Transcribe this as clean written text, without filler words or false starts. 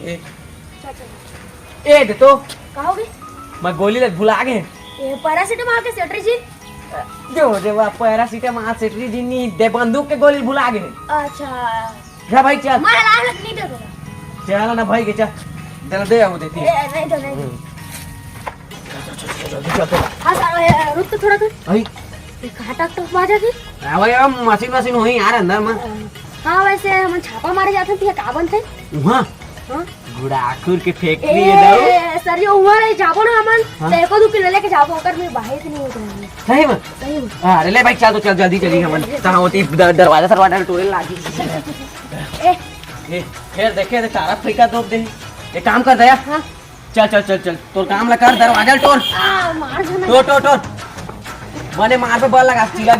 ए दे तो कहा होगी मैं गोली लग भुला गए ये पैरासिटामोल के सेट्रिजिन जो देवा पैरासीटामोल सेट्रिजिन नहीं दे बंदूक के गोली भुला गए अच्छा जा भाई चल मैं लालच नहीं दे दूंगा चल ना भाई के चल चल दे आओ देती नहीं तो नहीं चल हाँ सर रुक तो थोड़ा भाई घाटा तो बाजा थी भाई अब मशीन वही यार अंदर में हाँ वैसे हम छापा मारे जाते थे का बन थे वहां हाँ गुड़ाखुर के फैक्ट्री है दाऊ सर ये उमर है जाबो ना हमन हाँ? तेरे को 2 किलो लेके जाबो कर मैं बाहर से नहीं होता है सही में सही में अरे ले भाई चल तो चल जल्दी चली हम कहां होती दरवाजा सरवाजा टोरे लागी ए फिर देखे दे तारा फ्रीका दो दे एक काम कर दया हाँ चल चल चल चल तोर काम ला कर दरवाजा टोर मार जाना टोर मने मार पे बल लगा चिल्ला